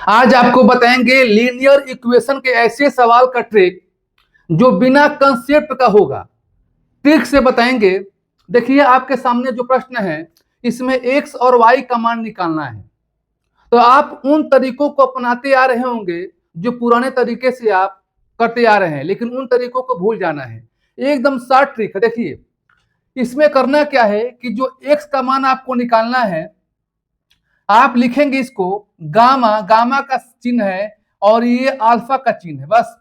आज आपको बताएंगे लीनियर इक्वेशन के ऐसे सवाल का ट्रिक जो बिना कंसेप्ट का होगा। ट्रिक से बताएंगे। देखिए आपके सामने जो प्रश्न है इसमें एक्स और वाई का मान निकालना है। तो आप उन तरीकों को अपनाते आ रहे होंगे जो पुराने तरीके से आप करते आ रहे हैं, लेकिन उन तरीकों को भूल जाना है। एकदम शार्ट ट्रिक है। देखिए इसमें करना क्या है कि जो एक्स का मान आपको निकालना है, आप लिखेंगे इसको गामा, गामा का चिन्ह है और ये अल्फा का चिन्ह है, बस।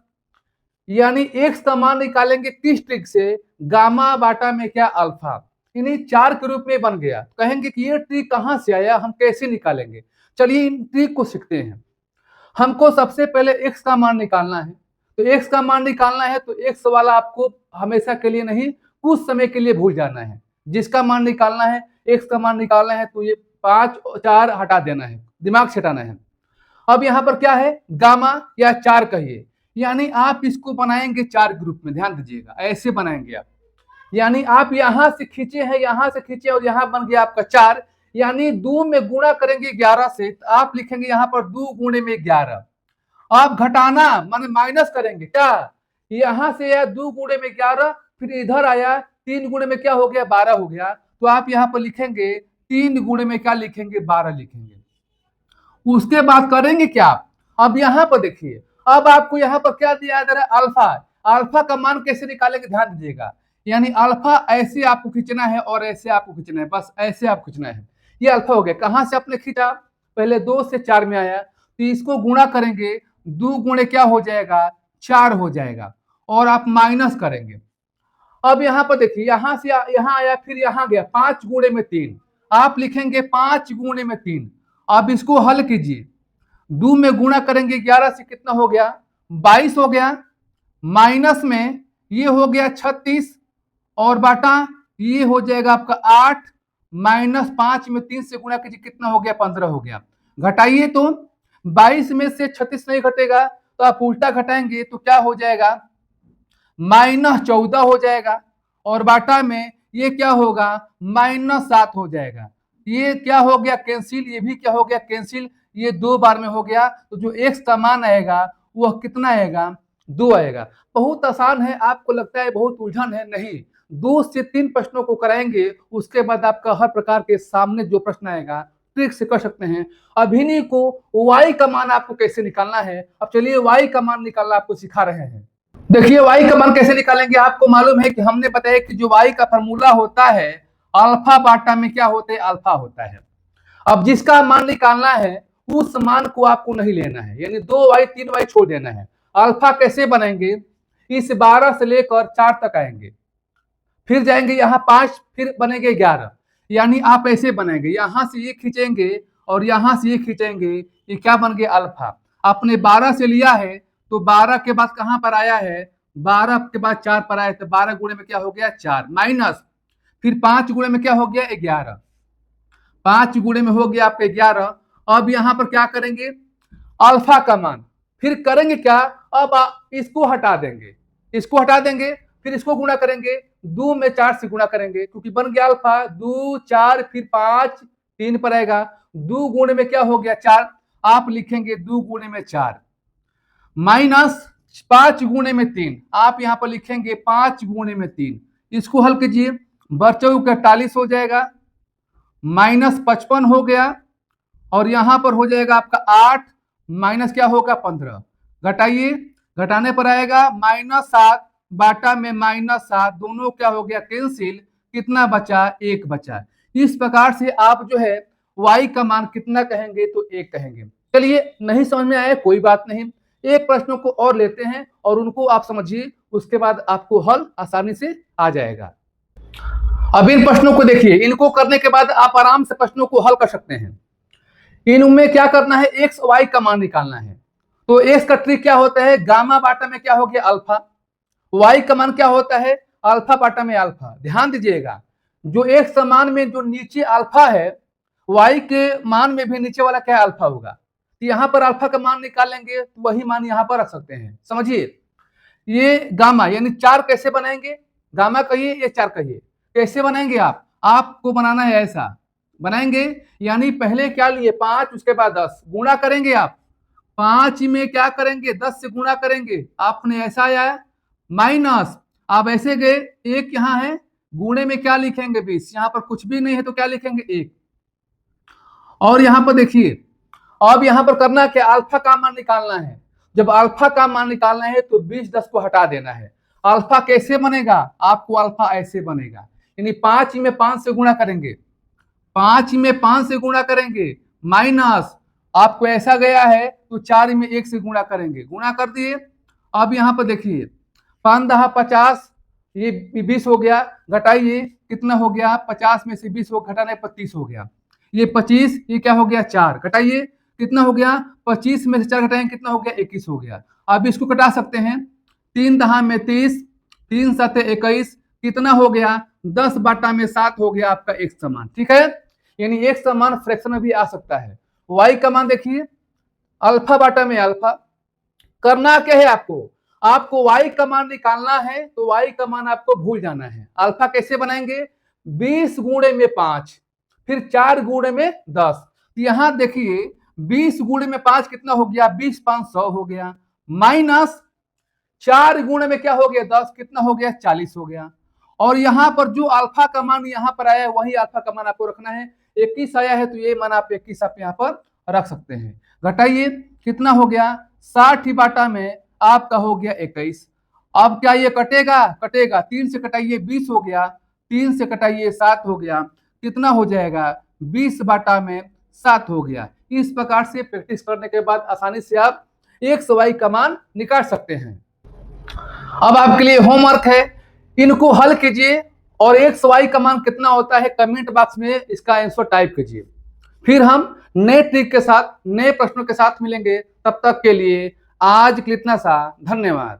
यानी एक्स का मान निकालेंगे किस ट्रिक से? गामा बाटा में क्या अल्फा, इन्हीं चार के रूप में बन गया। कहेंगे कि ये ट्रिक कहां से आया, हम कैसे निकालेंगे? चलिए इन ट्रिक को सीखते हैं। हमको सबसे पहले एक्स का मान निकालना है। तो एक्स का मान निकालना है तो एक्स वाला आपको हमेशा के लिए नहीं, कुछ समय के लिए भूल जाना है। जिसका मान निकालना है, एक्स का मान निकालना है, तो ये 5 4 हटा देना है, दिमाग से हटाना है। अब यहाँ पर क्या है? गामा या 4 कहिए। यानी आप इसको बनाएंगे 4 ग्रुप में, ध्यान दीजिएगा, ऐसे बनाएंगे आप। यानी आप यहां से खींचे हैं, यहां से खींचे और यहां बन गया आपका 4। यानी 2 में गुणा करेंगे 11 से, तो आप लिखेंगे यहां पर 2 गुणे में 11। आप घटाना माने माइनस करेंगे क्या? यहां से आया 2 गुणे में 11, फिर इधर आया 3 गुणे में क्या हो गया? 12 हो गया। तो आप यहाँ पर लिखेंगे 3 गुणे में क्या लिखेंगे? 12 लिखेंगे। उसके बाद करेंगे क्या? अब यहाँ पर देखिए, अब आपको यहाँ पर क्या दिया जा रहा है? अल्फा। अल्फा का मान कैसे निकालेंगे? ध्यान दीजिएगा। यानी अल्फा ऐसे आपको खींचना है और ऐसे आपको खींचना है, बस ऐसे आप खींचना है। ये अल्फा हो गया। कहां से आपने खींचा? पहले 2 से 4 में आया, तो इसको गुणा करेंगे, 2 गुणे क्या हो जाएगा? 4 हो जाएगा। और आप माइनस करेंगे। अब यहाँ पर देखिए, यहां से यहाँ आया, फिर यहाँ गया, 5 गुणे में 3। आप लिखेंगे 5 गुणे में 3। अब इसको हल कीजिए, 2 में गुणा करेंगे 11 से, कितना हो गया? 22 हो गया। माइनस में ये हो गया 36 और बाटा ये हो जाएगा आपका 8। माइनस 5 में 3 से गुणा कीजिए, कितना हो गया? 15 हो गया। घटाइए तो 22 में से 36 नहीं घटेगा, तो आप उल्टा घटाएंगे तो क्या हो जाएगा? -14 हो जाएगा। और बाटा में ये क्या होगा? -7 हो जाएगा। ये क्या हो गया? कैंसिल। ये भी क्या हो गया? कैंसिल। ये 2 बार में हो गया। तो जो एक्स का मान आएगा वह कितना आएगा? 2 आएगा। बहुत आसान है। आपको लगता है बहुत उलझन है, नहीं। 2 से 3 प्रश्नों को कराएंगे, उसके बाद आपका हर प्रकार के सामने जो प्रश्न आएगा ट्रिक से कर सकते हैं। अभिनय को वाई का मान आपको कैसे निकालना है, अब चलिए वाई का मान निकालना आपको सिखा रहे हैं। देखिए वाई का मान कैसे निकालेंगे? आपको मालूम है कि हमने बताया कि जो वाई का फॉर्मूला होता है, अल्फा बाटा में क्या होता है? अल्फा होता है। अब जिसका मान निकालना है उस मान को आपको नहीं लेना है, यानी 2y 3y छोड़ देना है। अल्फा कैसे बनाएंगे? इस 12 से लेकर 4 तक आएंगे, फिर जाएंगे यहाँ 5, फिर बनेंगे 11। यानी आप ऐसे बनाएंगे, यहां से ये खींचेंगे और यहां से ये खींचेंगे, ये क्या बन गया? अल्फा। आपने 12 से लिया है तो 12 के बाद कहां पर आया है? 12 के बाद 4 पर आया, तो 12 गुणे में क्या हो गया? 4। माइनस फिर 5 गुणे में क्या हो गया? 11। 5 गुणे में हो गया आपका 11। अब यहां पर क्या करेंगे? अल्फा का मान। फिर करेंगे क्या? अब इसको हटा देंगे, इसको हटा देंगे, फिर इसको गुणा करेंगे, 2 में 4 से गुणा करेंगे, क्योंकि बन गया अल्फा। 2 4 फिर 5 3 पर आएगा। 2 गुणे में क्या हो गया? 4। आप लिखेंगे 2 गुणे में 4 माइनस 5 गुणे में 3। आप यहां पर लिखेंगे 5 गुणे में 3। इसको हल कीजिए, बच्चों का 48 हो जाएगा, -55 हो गया। और यहां पर हो जाएगा आपका 8 माइनस क्या होगा? 15। घटाइए, घटाने पर आएगा -7 बाटा में -7, दोनों क्या हो गया? कैंसिल। कितना बचा? 1 बचा। इस प्रकार से आप जो है y का मान कितना कहेंगे? तो 1 कहेंगे। चलिए नहीं समझ में आया कोई बात नहीं, एक प्रश्नों को और लेते हैं और उनको आप समझिए, उसके बाद आपको हल आसानी से आ जाएगा। अब इन प्रश्नों को देखिए, इनको करने के बाद आप आराम से प्रश्नों को हल कर सकते हैं। इनमें क्या करना है? एक्स वाई का मान निकालना है। तो एक्स का ट्रिक क्या होता है? गामा बाटा में क्या हो गया? अल्फा। वाई का मान क्या होता है? अल्फा बाटा में अल्फा। ध्यान दीजिएगा, जो एक्स का मान में जो नीचे अल्फा है, वाई के मान में भी नीचे वाला क्या? अल्फा होगा। तो यहाँ पर अल्फा का मान निकालेंगे तो वही मान यहाँ पर रख सकते हैं। समझिए, ये गामा यानी 4 कैसे बनाएंगे? गामा कहिए या 4 कहिए, कैसे बनाएंगे? आपको बनाना है ऐसा बनाएंगे। यानी पहले क्या लिए? 5, उसके बाद 10 गुणा करेंगे। आप 5 में क्या करेंगे, 10 से गुणा करेंगे, आपने ऐसा आया माइनस, आप ऐसे गए, एक यहाँ है, गुणे में क्या लिखेंगे 20, यहाँ पर कुछ भी नहीं है तो क्या लिखेंगे 1। और यहाँ पर देखिए, अब यहाँ पर करना क्या, अल्फा का मान निकालना है। जब अल्फा का मान निकालना है तो 20 10 को हटा देना है। अल्फा कैसे बनेगा, आपको अल्फा ऐसे बनेगा, यानी 5 में 5 से गुणा करेंगे, 5 में 5 से गुणा करेंगे, माइनस आपको ऐसा गया है तो 4 में 1 से गुणा करेंगे, गुणा कर दिए। अब यहाँ पर देखिए 5 10 50, ये 20 हो गया, घटाइए कितना हो गया, 50 में से 20 घटाना 25 हो गया, ये 25, ये क्या हो गया 4, घटाइए कितना हो गया, 25 में से 4 घटाएंगे कितना हो गया 21 हो गया। अब इसको घटा सकते हैं, 3 10 में 30, 3 7 21, कितना हो गया 10 बाटा में 7 हो गया आपका एक समान, ठीक है। यानी एक समान फ्रैक्शन में भी आ सकता है। y का मान देखिए, अल्फा बाटा में अल्फा, करना क्या है आपको y का मान निकालना है तो y का मान आपको भूल जाना है। अल्फा कैसे बनाएंगे, 20 गुणे में 5, फिर 4 गुणे में 10, यहां देखिए 20 गुणे में 5 कितना हो गया, 20 5 100 हो गया, माइनस 4 गुणे में क्या हो गया 10, कितना हो गया 40 हो गया। और यहाँ पर जो अल्फा का मान यहाँ पर आया है वही अल्फा का मान आपको रखना है, 21 आया है तो ये मान आप 21 आप यहाँ पर रख सकते हैं। घटाइए कितना हो गया, 60 बाटा में आपका हो गया 21। अब क्या ये कटेगा, कटेगा, 3 से कटाइए 20 हो गया, 3 से कटाइए 7 हो गया, कितना हो जाएगा 20 बाटा में 7 हो गया। इस प्रकार से प्रैक्टिस करने के बाद आसानी से आप x y का मान निकाल सकते हैं। अब आपके लिए होमवर्क है, इनको हल कीजिए और x y का मान कितना होता है कमेंट बॉक्स में इसका आंसर टाइप कीजिए। फिर हम नए ट्रिक के साथ, नए प्रश्नों के साथ मिलेंगे। तब तक के लिए आज के लिए इतना सा, धन्यवाद।